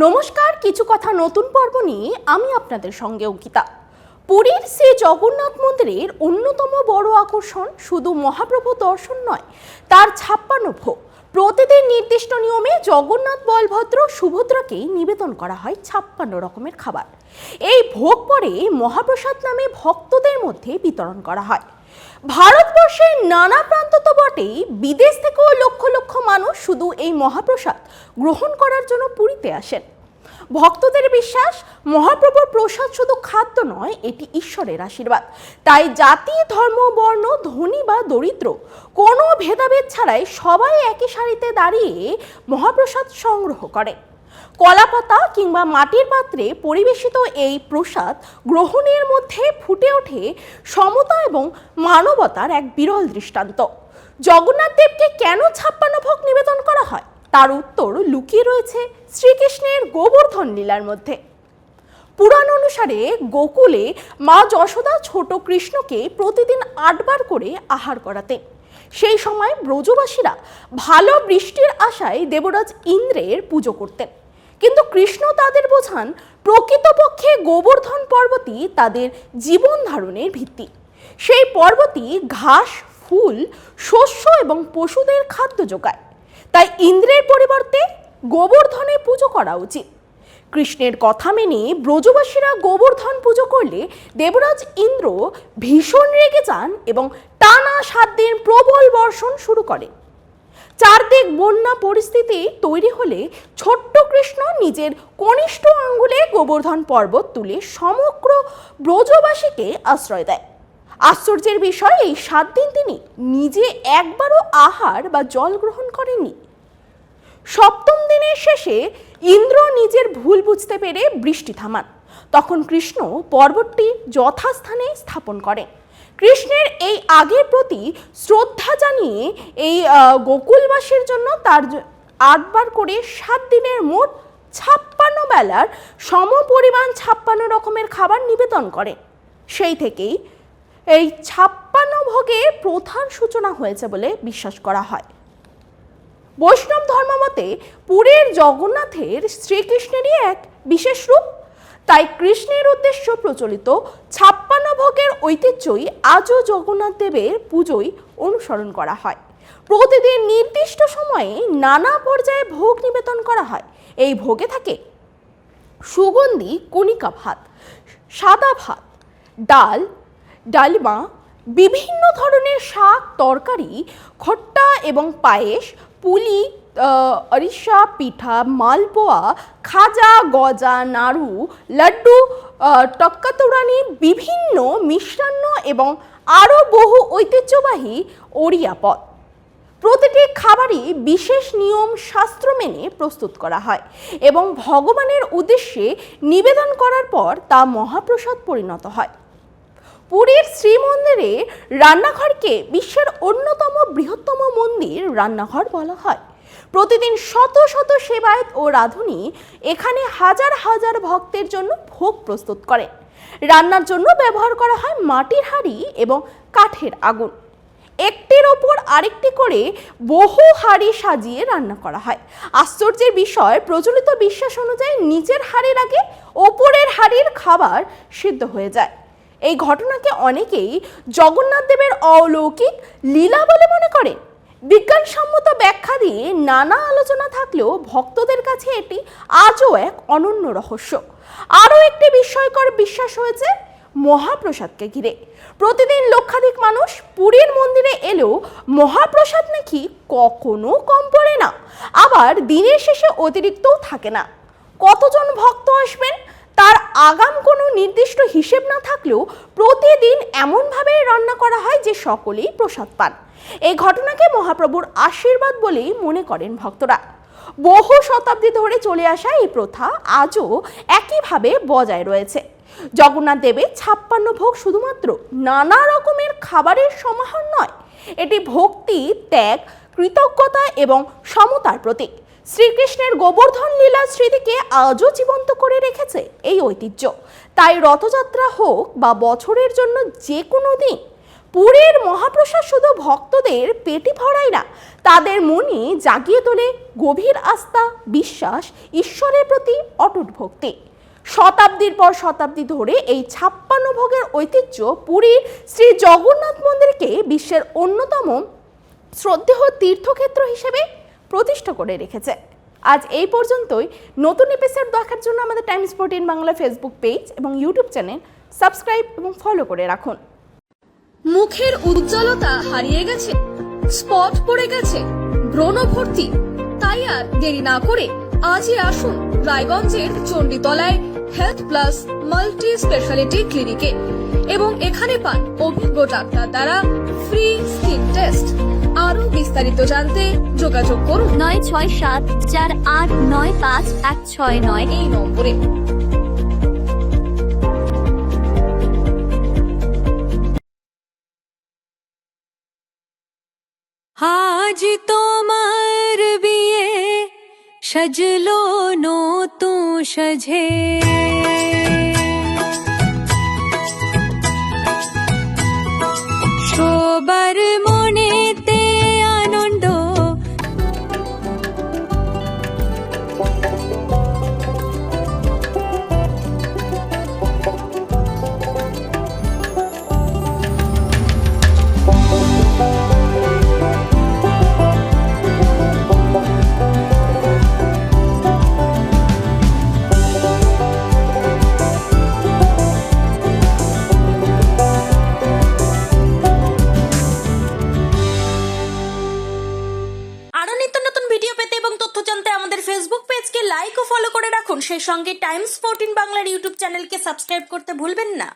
নমস্কার, কিছু কথা নতুন পর্ব নিয়ে আমি আপনাদের সঙ্গে অঙ্কিতা। পুরীর শ্রী জগন্নাথ মন্দিরের অন্যতম বড় আকর্ষণ শুধু মহাপ্রভু দর্শন নয়, তার 56 ভোগ। প্রতিদিন নির্দিষ্ট নিয়মে জগন্নাথ, বলভদ্র, সুভদ্রাকে নিবেদন করা হয় 56 রকমের খাবার। এই ভোগ পরে মহাপ্রসাদ নামে ভক্তদের মধ্যে বিতরণ করা হয়। ভারতবর্ষের নানা প্রান্ত তো বটেই, বিদেশ থেকেও লক্ষ লক্ষ মানুষ শুধু এই মহাপ্রসাদ গ্রহণ করার জন্য পুরীতে আসেন। ভক্তদের বিশ্বাস, মহাপ্রভুর প্রসাদ শুধু খাদ্য নয়, এটি ঈশ্বরের আশীর্বাদ। তাই জাতি, ধর্ম, বর্ণ, ধনী বা দরিদ্র কোনো ভেদাভেদ ছাড়াই সবাই একই সারিতে দাঁড়িয়ে মহাপ্রসাদ সংগ্রহ করে। কলাপাতা কিংবা মাটির পাত্রে পরিবেশিত এই প্রসাদ গ্রহণের মধ্যে ফুটে ওঠে সমতা এবং মানবতার এক বিরল দৃষ্টান্ত। জগন্নাথ দেবকে কেন 56 ভোগ নিবেদন করা হয়, তার উত্তর লুকিয়ে রয়েছে শ্রীকৃষ্ণের গোবর্ধন লীলার মধ্যে। পুরাণ অনুসারে গোকুলে মা যশোদা ছোট কৃষ্ণকে প্রতিদিন 8 বার করে আহার করাতেন। সেই সময় ব্রজবাসীরা ভালো বৃষ্টির আশায় দেবরাজ ইন্দ্রের পুজো করতেন, কিন্তু কৃষ্ণ তাদের বোঝান প্রকৃতপক্ষে গোবর্ধন পর্বতই তাদের জীবন ধারণের ভিত্তি। সেই পর্বতই ঘাস, ফুল, শস্য এবং পশুদের খাদ্য যোগায়। তাই ইন্দ্রের পরিবর্তে গোবর্ধনে পুজো করা উচিত। কৃষ্ণের কথা মেনে ব্রজবাসীরা গোবর্ধন পুজো করলে দেবরাজ ইন্দ্র ভীষণ রেগে যান এবং টানা 7 দিন প্রবল বর্ষণ শুরু করেন। চারদিক বন্যা পরিস্থিতি তৈরি হলে ছোট্ট কৃষ্ণ নিজের কনিষ্ঠ আঙ্গুলে গোবর্ধন পর্বত তুলে সমগ্র ব্রজবাসীকে আশ্রয় দেয়। আশ্চর্যের বিষয়, এই 7 দিন তিনি নিজে একবারও আহার বা জল গ্রহণ করেননি। 7ম দিনের শেষে ইন্দ্র নিজের ভুল বুঝতে পেরে বৃষ্টি থামান। তখন কৃষ্ণ পর্বতটি যথাস্থানে স্থাপন করেন। কৃষ্ণের এই আগের প্রতি শ্রদ্ধা জানিয়ে এই গোকুলবাসীর জন্য তার 8 বার করে 7 দিনের মোট 56 বেলার সমপরিমাণ 56 রকমের খাবার নিবেদন করেন। সেই থেকেই এই 56 ভোগের প্রধান সূচনা হয়েছে বলে বিশ্বাস করা হয়। বৈষ্ণব ধর্মমতে পুরীর জগন্নাথের শ্রীকৃষ্ণেরই এক বিশেষ রূপ। তাই কৃষ্ণের উদ্দেশ্য প্রচলিত 56 ভোগের ঐতিহ্যই আজও জগন্নাথ দেবের পুজোয় অনুসরণ করা হয়। প্রতিদিন নির্দিষ্ট সময়ে নানা পর্যায়ে ভোগ নিবেদন করা হয়। এই ভোগে থাকে সুগন্ধি কণিকা ভাত, সাদা ভাত, ডাল, ডালমা, বিভিন্ন ধরনের শাক, তরকারি, খট্টা এবং পায়েস, পুলি, আরিসা, পিঠা, মালপোয়া, খাজা, গজা, নাড়ু, লাড্ডু, টক্কাতুরানি, বিভিন্ন মিষ্টান্ন এবং আরও বহু ঐতিহ্যবাহী ওড়িয়া পদ। প্রতিটি খাবারই বিশেষ নিয়ম শাস্ত্র মেনে প্রস্তুত করা হয় এবং ভগবানের উদ্দেশ্যে নিবেদন করার পর তা মহাপ্রসাদ পরিণত হয়। পুরীর শ্রীমন্দিরে রান্নাঘরকে বিশ্বের অন্যতম বৃহত্তম মন্দির রান্নাঘর বলা হয়। প্রতিদিন শত শত সেবায়েত ও রাঁধুনি এখানে হাজার হাজার ভক্তের জন্য ভোগ প্রস্তুত করেন। রান্নার জন্য ব্যবহার করা হয় মাটির হাঁড়ি এবং কাঠের আগুন। একটির ওপর আরেকটি করে বহু হাঁড়ি সাজিয়ে রান্না করা হয়। আশ্চর্যের বিষয়, প্রচলিত বিশ্বাস অনুযায়ী নিচের হাঁড়ির আগে ওপরের হাঁড়ির খাবার সিদ্ধ হয়ে যায়। এই ঘটনাকে অনেকেই জগন্নাথ দেবের অলৌকিক লীলা বলে মনে করেন। বিজ্ঞানসম্মত ব্যাখ্যা দিয়ে নানা আলোচনা থাকলেও ভক্তদের কাছে এটি আজও এক অনন্য রহস্য। আরও একটি বিস্ময়কর বিশ্বাস হয়েছে মহাপ্রসাদকে ঘিরে। প্রতিদিন লক্ষাধিক মানুষ পুরীর মন্দিরে এলেও মহাপ্রসাদ নাকি কখনো কম পড়ে না, আবার দিনের শেষে অতিরিক্তও থাকে না। কতজন ভক্ত আসবেন তার আগাম কোনো নির্দিষ্ট হিসেব না থাকলেও প্রতিদিন এমনভাবে রান্না করা হয় যে সকলেই প্রসাদ পান। এই ঘটনাকে মহাপ্রভুর আশীর্বাদ বলেই মনে করেন ভক্তরা। বহু শতাব্দী ধরে চলে আসা এই প্রথা আজও একইভাবে বজায় রয়েছে। জগন্নাথ দেবের 56 ভোগ শুধুমাত্র নানা রকমের খাবারের সমাহার নয়, এটি ভক্তি, ত্যাগ, কৃতজ্ঞতা এবং সমতার প্রতীক। শ্রীকৃষ্ণের গোবর্ধন লীলার স্মৃতিকে আজও জীবন্ত করে রেখেছে এই ঐতিহ্য। তাই রথযাত্রা হোক বা বছরের জন্য যে কোনো দিন, পুরীর মহাপ্রসাদ শুধু ভক্তদের পেটে ভরায় না, তাদের মনে জাগিয়ে তোলে গভীর আস্থা, বিশ্বাস, ঈশ্বরের প্রতি অটুট ভক্তি। শতাব্দীর পর শতাব্দী ধরে এই 56 ভোগের ঐতিহ্য পুরীর শ্রী জগন্নাথ মন্দিরকে বিশ্বের অন্যতম শ্রদ্ধেয় তীর্থক্ষেত্র হিসেবে প্রতিষ্ঠা করে রেখেছে। আজ এই পর্যন্তই। নতুন এপিসোড দেখার জন্য আমাদের টাইমস 14 বাংলা ফেসবুক পেজ এবং ইউটিউব চ্যানেল সাবস্ক্রাইব এবং ফলো করে রাখুন। মুখের উজ্জ্বলতা হারিয়ে গেছে, স্পট পড়ে গেছে, ব্রণ ভর্তি, তাই আর দেরি না করে আজই আসুন রায়গঞ্জের চণ্ডীতলায় হেলথ প্লাস মাল্টি স্পেশালিটি ক্লিনিকে এবং এখানে পান অভিজ্ঞ ডাক্তার দ্বারা ফ্রি স্কিন টেস্ট। আরো বিস্তারিত জানতে যোগাযোগ করুন 9674895169 এই নম্বরে। আজ তোমার বিয়ে সাজলো নতুন সাজে, সবার মনেতে আনন্দ, আরো নিত্য নতুন ভিডিও পেতে এবং তথ্য জানতে আমাদের ফেসবুক পেজকে লাইক ও ফলো করে রাখুন। সেই সঙ্গে টাইমস 14 বাংলার ইউটিউব চ্যানেলকে সাবস্ক্রাইব করতে ভুলবেন না।